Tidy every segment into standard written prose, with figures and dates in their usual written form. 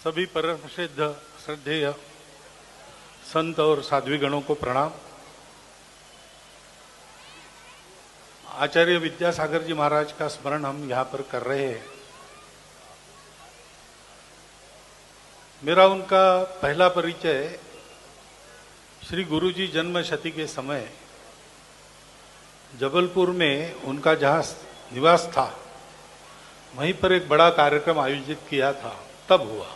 सभी परम सिद्ध श्रद्धेय संत और साध्वी गणों को प्रणाम। आचार्य विद्यासागर जी महाराज का स्मरण हम यहाँ पर कर रहे हैं। मेरा उनका पहला परिचय श्री गुरुजी जन्म शती के समय जबलपुर में उनका जहाँ निवास था वहीं पर एक बड़ा कार्यक्रम आयोजित किया था तब हुआ।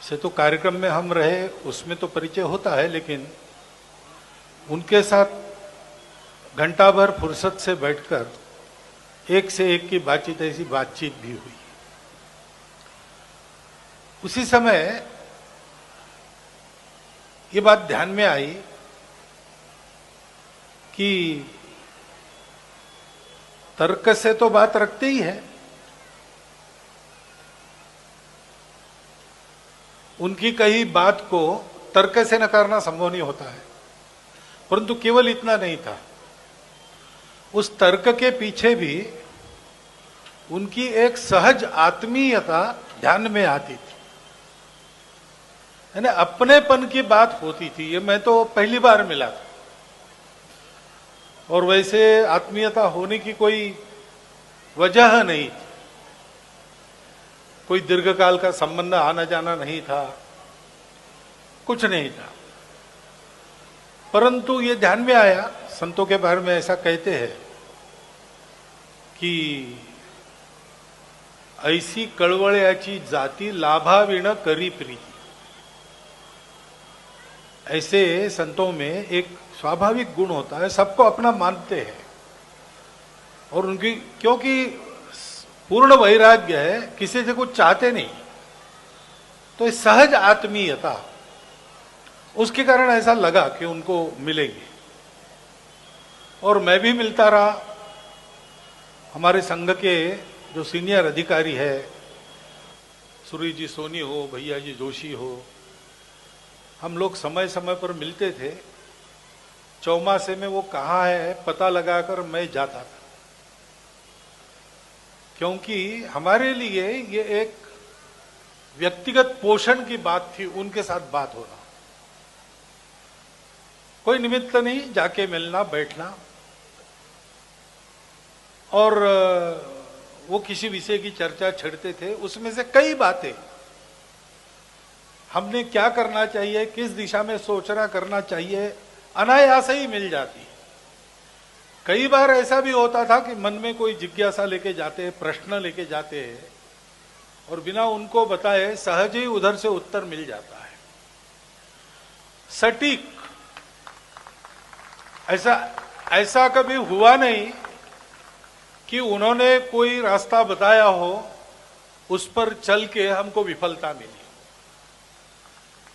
से तो कार्यक्रम में हम रहे उसमें तो परिचय होता है, लेकिन उनके साथ घंटा भर फुर्सत से बैठकर एक से एक की बातचीत, ऐसी बातचीत भी हुई। उसी समय ये बात ध्यान में आई कि तर्क से तो बात रखते ही है, उनकी कही बात को तर्क से नकारना संभव नहीं होता है। परंतु केवल इतना नहीं था, उस तर्क के पीछे भी उनकी एक सहज आत्मीयता ध्यान में आती थी, यानी अपनेपन की बात होती थी। ये मैं तो पहली बार मिला था, और वैसे आत्मीयता होने की कोई वजह नहीं थी, कोई दीर्घकाल का संबंध आना जाना नहीं था, कुछ नहीं था। परंतु ये ध्यान में आया, संतों के बारे में ऐसा कहते हैं कि ऐसी कळवळ्याची जाती लाभाविण करी प्रीति। ऐसे संतों में एक स्वाभाविक गुण होता है, सबको अपना मानते हैं, और उनकी क्योंकि पूर्ण वैराग्य है, किसी से कुछ चाहते नहीं, तो इस सहज आत्मीयता उसके कारण ऐसा लगा कि उनको मिलेंगे। और मैं भी मिलता रहा। हमारे संघ के जो सीनियर अधिकारी है, सूरी जी सोनी हो, भैया जी जोशी हो, हम लोग समय समय पर मिलते थे। चौमासे में वो कहाँ है पता लगाकर मैं जाता था, क्योंकि हमारे लिए ये एक व्यक्तिगत पोषण की बात थी, उनके साथ बात होना। कोई निमित्त नहीं, जाके मिलना बैठना, और वो किसी विषय की चर्चा छेड़ते थे। उसमें से कई बातें हमने क्या करना चाहिए, किस दिशा में सोचना करना चाहिए, अनायास ही मिल जाती। कई बार ऐसा भी होता था कि मन में कोई जिज्ञासा लेके जाते हैं, प्रश्न लेके जाते हैं, और बिना उनको बताए सहज ही उधर से उत्तर मिल जाता है, सटीक। ऐसा कभी हुआ नहीं कि उन्होंने कोई रास्ता बताया हो, उस पर चल के हमको विफलता मिली।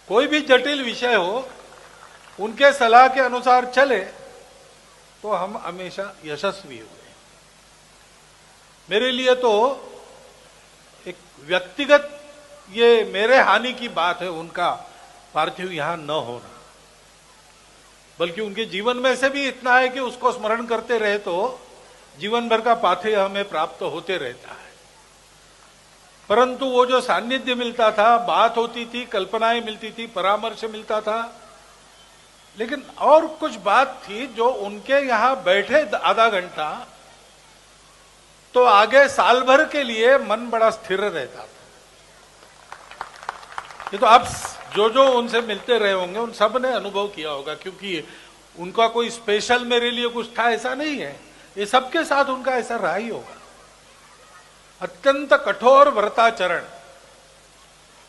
कोई भी जटिल विषय हो, उनके सलाह के अनुसार चले तो हम हमेशा यशस्वी हुए। मेरे लिए तो एक व्यक्तिगत ये मेरे हानि की बात है उनका पार्थिव यहां न होना, बल्कि उनके जीवन में से भी इतना है कि उसको स्मरण करते रहे तो जीवन भर का पाथेय हमें प्राप्त होते रहता है। परंतु वो जो सान्निध्य मिलता था, बात होती थी, कल्पनाएं मिलती थी, परामर्श मिलता था, लेकिन और कुछ बात थी जो उनके यहां बैठे आधा घंटा तो आगे साल भर के लिए मन बड़ा स्थिर रहता था। ये तो आप जो उनसे मिलते रहे होंगे उन सब ने अनुभव किया होगा, क्योंकि उनका कोई स्पेशल मेरे लिए कुछ था ऐसा नहीं है, ये सबके साथ उनका ऐसा रहा ही होगा। अत्यंत कठोर व्रताचरण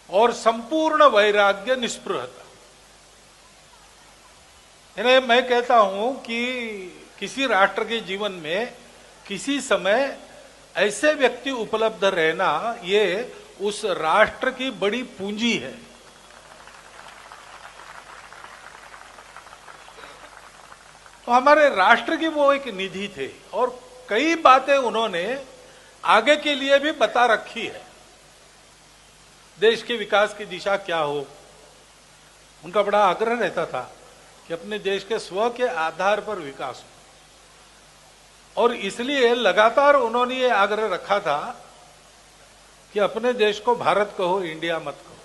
और संपूर्ण वैराग्य, निस्पृहता। मैं कहता हूं कि किसी राष्ट्र के जीवन में किसी समय ऐसे व्यक्ति उपलब्ध रहना, ये उस राष्ट्र की बड़ी पूंजी है। तो हमारे राष्ट्र की वो एक निधि थे, और कई बातें उन्होंने आगे के लिए भी बता रखी है। देश के विकास की दिशा क्या हो, उनका बड़ा आग्रह रहता था कि अपने देश के स्व के आधार पर विकास हो, और इसलिए लगातार उन्होंने ये आग्रह रखा था कि अपने देश को भारत कहो, इंडिया मत कहो।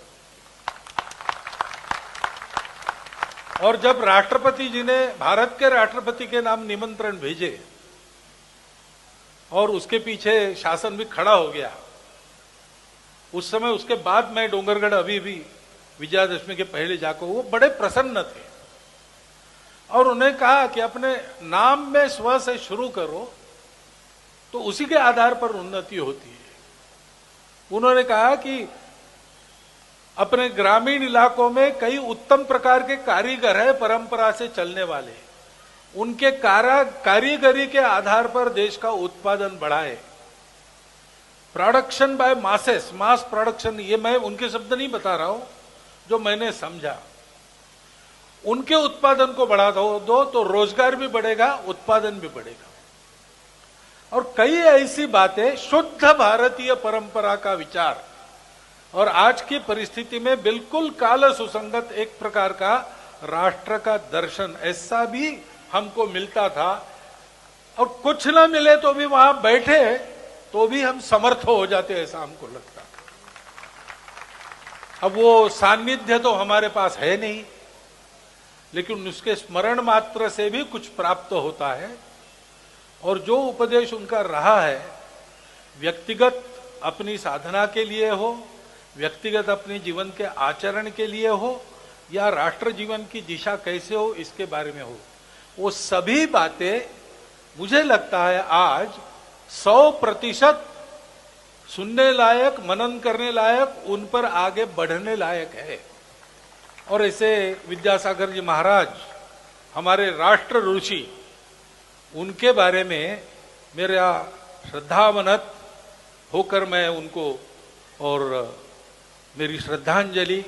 और जब राष्ट्रपति जी ने भारत के राष्ट्रपति के नाम निमंत्रण भेजे और उसके पीछे शासन भी खड़ा हो गया, उस समय उसके बाद मैं डोंगरगढ़ अभी भी विजयादशमी के पहले जाकर, वो बड़े प्रसन्न थे और उन्हें कहा कि अपने नाम में स्व से शुरू करो तो उसी के आधार पर उन्नति होती है। उन्होंने कहा कि अपने ग्रामीण इलाकों में कई उत्तम प्रकार के कारीगर हैं परंपरा से चलने वाले, उनके कारीगरी के आधार पर देश का उत्पादन बढ़ाए। Production by masses, mass production, ये मैं उनके शब्द नहीं बता रहा हूं, जो मैंने समझा। उनके उत्पादन को बढ़ा दो तो रोजगार भी बढ़ेगा, उत्पादन भी बढ़ेगा। और कई ऐसी बातें, शुद्ध भारतीय परंपरा का विचार और आज की परिस्थिति में बिल्कुल काल सुसंगत एक प्रकार का राष्ट्र का दर्शन, ऐसा भी हमको मिलता था। और कुछ ना मिले तो भी वहां बैठे तो भी हम समर्थ हो जाते, ऐसा हमको लगता। अब वो सान्निध्य तो हमारे पास है नहीं, लेकिन उसके स्मरण मात्र से भी कुछ प्राप्त होता है। और जो उपदेश उनका रहा है, व्यक्तिगत अपनी साधना के लिए हो, व्यक्तिगत अपने जीवन के आचरण के लिए हो, या राष्ट्र जीवन की दिशा कैसे हो इसके बारे में हो, वो सभी बातें मुझे लगता है आज 100% सुनने लायक, मनन करने लायक, उन पर आगे बढ़ने लायक है। और ऐसे विद्यासागर जी महाराज, हमारे राष्ट्र ऋषि, उनके बारे में मेरा श्रद्धावनत होकर मैं उनको और मेरी श्रद्धांजलि